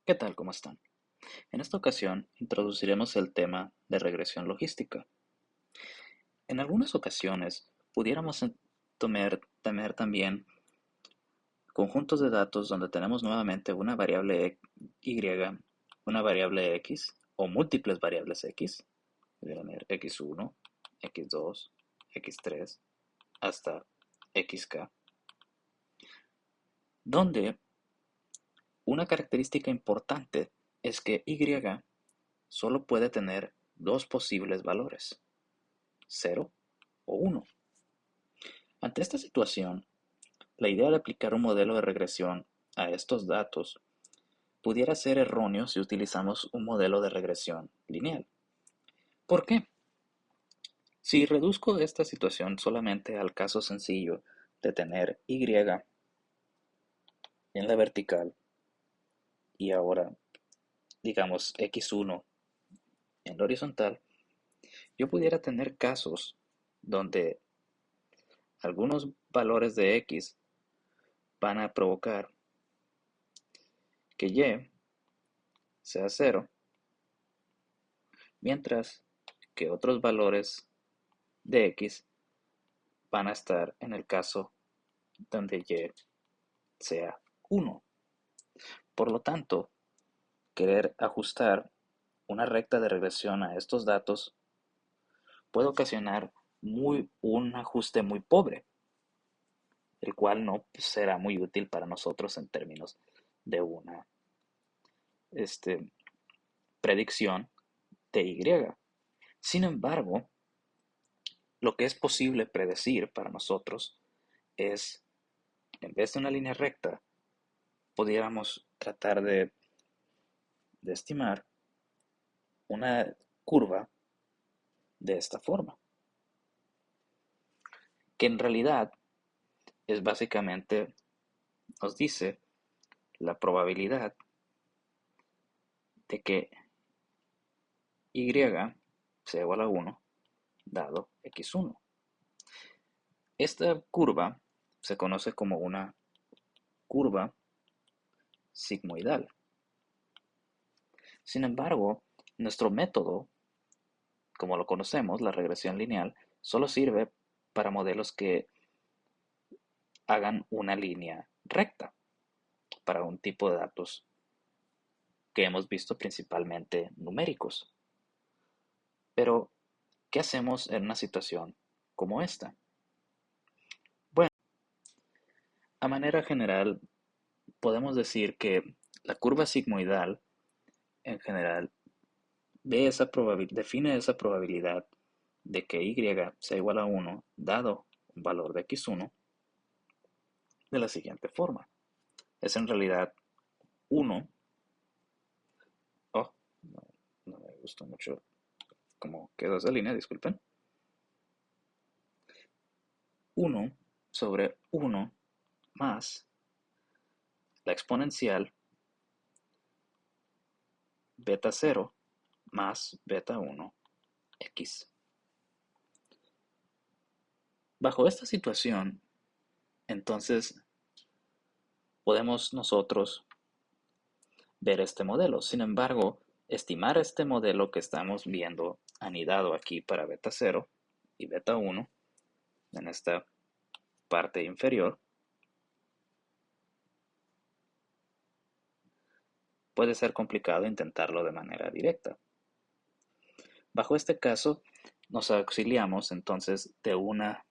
¿Qué tal? ¿Cómo están? En esta ocasión introduciremos el tema de regresión logística. En algunas ocasiones pudiéramos tener también conjuntos de datos donde tenemos nuevamente una variable y, una variable x o múltiples variables x, pudiera tener x1, x2, x3 hasta xk, donde una característica importante es que y solo puede tener dos posibles valores, 0 o 1. Ante esta situación, la idea de aplicar un modelo de regresión a estos datos pudiera ser erróneo si utilizamos un modelo de regresión lineal. ¿Por qué? Si reduzco esta situación solamente al caso sencillo de tener y en la vertical y ahora digamos x1 en la horizontal, yo pudiera tener casos donde algunos valores de x van a provocar que y sea 0, mientras que otros valores de x van a estar en el caso donde y sea 1. Por lo tanto, querer ajustar una recta de regresión a estos datos puede ocasionar un ajuste muy pobre, el cual no será muy útil para nosotros en términos de una este, predicción de y. Sin embargo, lo que es posible predecir para nosotros es, en vez de una línea recta, pudiéramos tratar de estimar una curva de esta forma, que en realidad es básicamente, nos dice la probabilidad de que y sea igual a 1 dado x1. Esta curva se conoce como una curva sigmoidal. Sin embargo, nuestro método, como lo conocemos, la regresión lineal, solo sirve para modelos que hagan una línea recta para un tipo de datos que hemos visto principalmente numéricos. Pero, ¿qué hacemos en una situación como esta? Bueno, a manera general, podemos decir que la curva sigmoidal, en general, define esa probabilidad de que y sea igual a 1 dado un valor de x1 de la siguiente forma. Es en realidad 1, oh, no me gustó mucho cómo quedó esa línea, disculpen, 1 sobre 1 más la exponencial beta 0 más beta 1 x. Bajo esta situación, entonces podemos nosotros ver este modelo. Sin embargo, estimar este modelo que estamos viendo anidado aquí para beta 0 y beta 1 en esta parte inferior puede ser complicado intentarlo de manera directa. Bajo este caso, nos auxiliamos entonces de una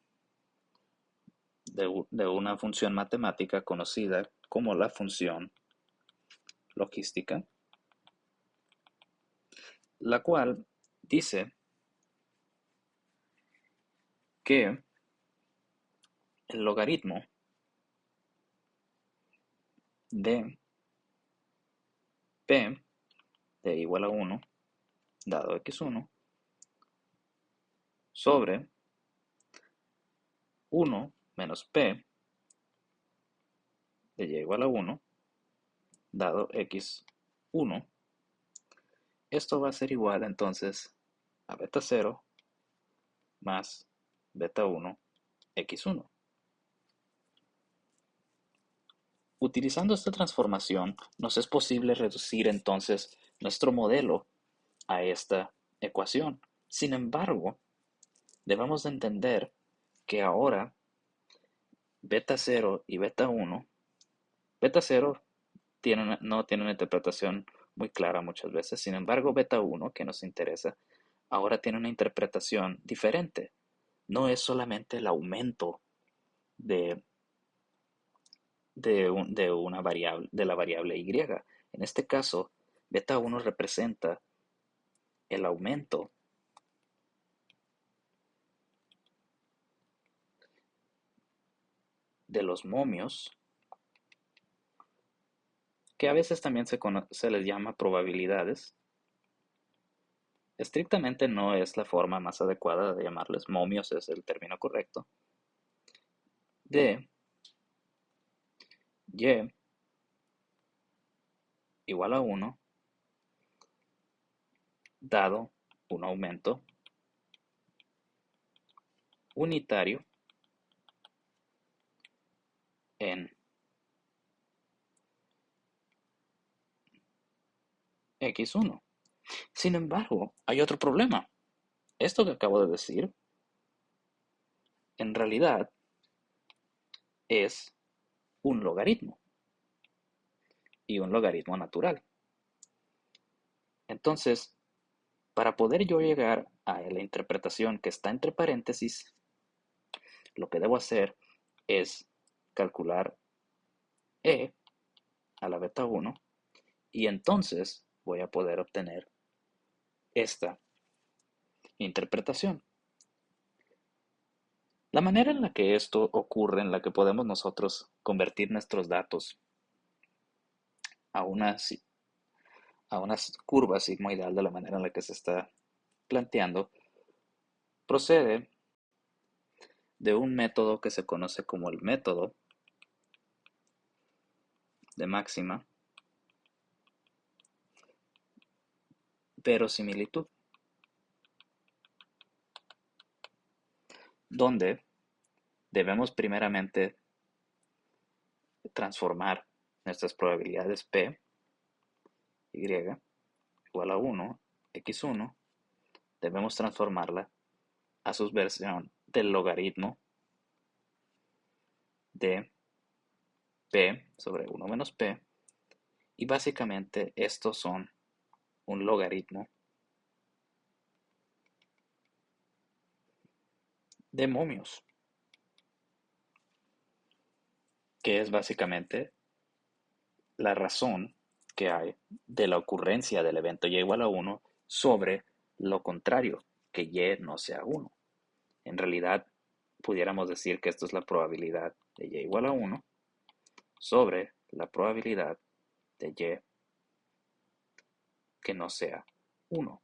función matemática conocida como la función logística, la cual dice que el logaritmo de p de igual a 1 dado x1 sobre 1 menos p de y igual a 1 dado x1. Esto va a ser igual entonces a beta 0 más beta 1 x1. Utilizando esta transformación, nos es posible reducir entonces nuestro modelo a esta ecuación. Sin embargo, debemos de entender que ahora beta 0 y beta 1, beta 0 no tiene una interpretación muy clara muchas veces, sin embargo beta 1, que nos interesa, ahora tiene una interpretación diferente. No es solamente el aumento de, una variable, de la variable y. En este caso, beta 1 representa el aumento de los momios, que a veces también se les llama probabilidades. Estrictamente no es la forma más adecuada de llamarles momios, es el término correcto, de y igual a 1 dado un aumento unitario en x1. Sin embargo, hay otro problema. Esto que acabo de decir, en realidad, es un logaritmo y un logaritmo natural. Entonces, para poder yo llegar a la interpretación que está entre paréntesis, lo que debo hacer es calcular e a la beta 1 y entonces voy a poder obtener esta interpretación. La manera en la que esto ocurre, en la que podemos nosotros convertir nuestros datos a una curva sigmoidal de la manera en la que se está planteando, procede de un método que se conoce como el método de máxima verosimilitud, donde debemos primeramente transformar nuestras probabilidades P, Y, igual a 1, x1, debemos transformarla a su versión del logaritmo de P sobre 1 menos P, y básicamente estos son un logaritmo de momios, que es básicamente la razón que hay de la ocurrencia del evento y igual a 1 sobre lo contrario, que y no sea 1. En realidad, pudiéramos decir que esto es la probabilidad de y igual a 1 sobre la probabilidad de y que no sea 1.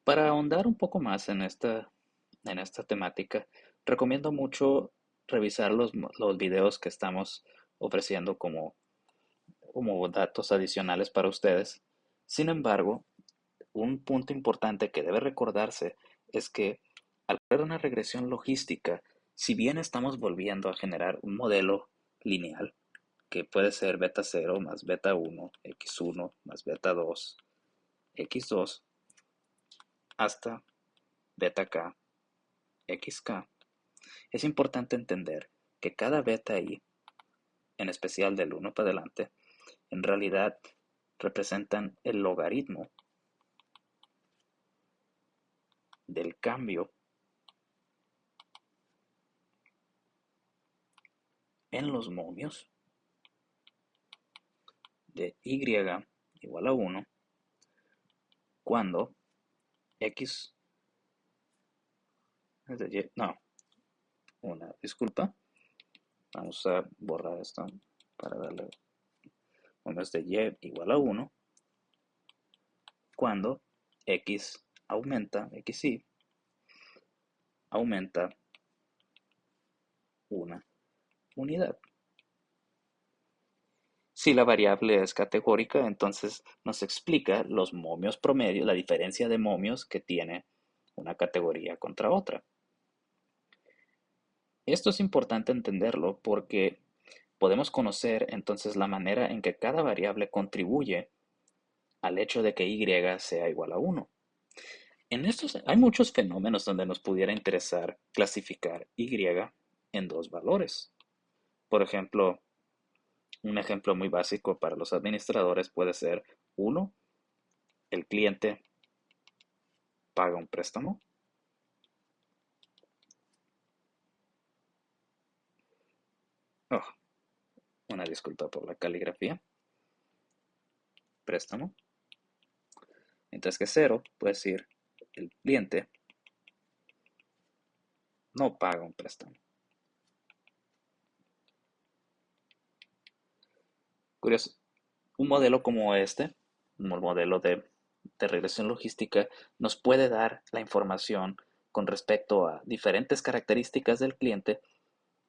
Para ahondar un poco más en esta temática, recomiendo mucho revisar los videos que estamos ofreciendo como datos adicionales para ustedes. Sin embargo, un punto importante que debe recordarse es que al hacer una regresión logística, si bien estamos volviendo a generar un modelo lineal, que puede ser beta 0 más beta 1, x1 más beta 2, x2, hasta beta k, xk, es importante entender que cada beta i, en especial del 1 para adelante, en realidad representan el logaritmo del cambio en los momios de y igual a 1 cuando x es de y, no, una disculpa, vamos a borrar esto para darle momios de y igual a 1 cuando x aumenta, xy aumenta una unidad. Si la variable es categórica, entonces nos explica los momios promedio, la diferencia de momios que tiene una categoría contra otra. Esto es importante entenderlo porque podemos conocer entonces la manera en que cada variable contribuye al hecho de que y sea igual a uno. En estos hay muchos fenómenos donde nos pudiera interesar clasificar y en dos valores. Por ejemplo, un ejemplo muy básico para los administradores puede ser uno, el cliente paga un préstamo. Oh, una disculpa por la caligrafía. Préstamo. Mientras que cero puede decir el cliente no paga un préstamo. Curioso. Un modelo como este, un modelo de regresión logística, nos puede dar la información con respecto a diferentes características del cliente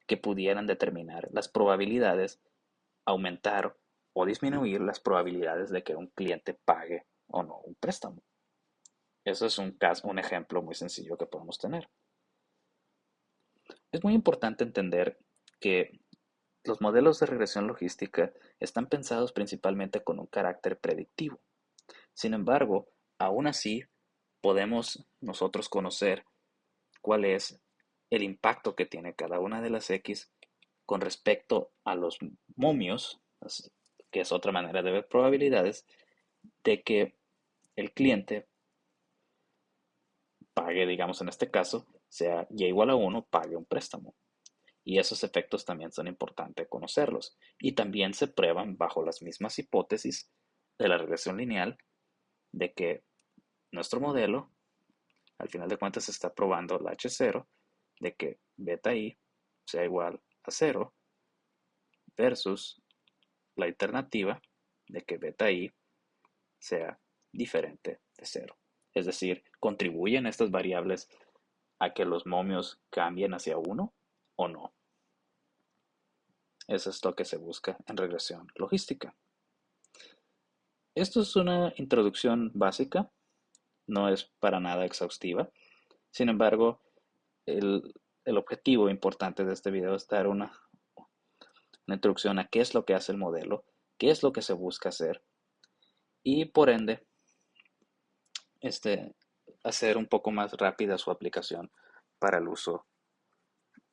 que pudieran determinar las probabilidades, aumentar o disminuir las probabilidades de que un cliente pague o no un préstamo. Eso es un ejemplo muy sencillo que podemos tener. Es muy importante entender que los modelos de regresión logística están pensados principalmente con un carácter predictivo. Sin embargo, aún así, podemos nosotros conocer cuál es el impacto que tiene cada una de las X con respecto a los momios, que es otra manera de ver probabilidades, de que el cliente pague, digamos en este caso, sea y igual a uno, pague un préstamo. Y esos efectos también son importantes conocerlos. Y también se prueban bajo las mismas hipótesis de la regresión lineal de que nuestro modelo, al final de cuentas, se está probando la H0 de que beta i sea igual a cero versus la alternativa de que beta i sea diferente de cero. Es decir, ¿contribuyen estas variables a que los momios cambien hacia uno o no? Eso es lo que se busca en regresión logística. Esto es una introducción básica, no es para nada exhaustiva. Sin embargo, el objetivo importante de este video es dar una introducción a qué es lo que hace el modelo, qué es lo que se busca hacer y por ende este, hacer un poco más rápida su aplicación para el uso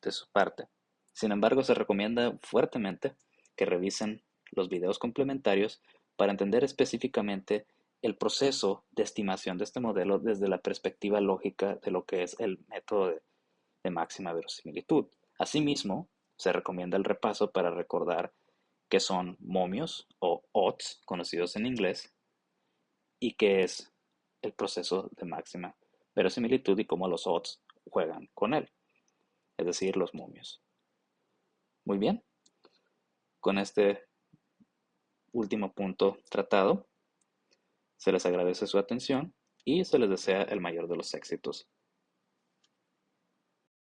de su parte. Sin embargo, se recomienda fuertemente que revisen los videos complementarios para entender específicamente el proceso de estimación de este modelo desde la perspectiva lógica de lo que es el método de máxima verosimilitud. Asimismo, se recomienda el repaso para recordar qué son momios o odds, conocidos en inglés, y qué es el proceso de máxima verosimilitud y cómo los odds juegan con él, es decir, los momios. Muy bien, con este último punto tratado, se les agradece su atención y se les desea el mayor de los éxitos.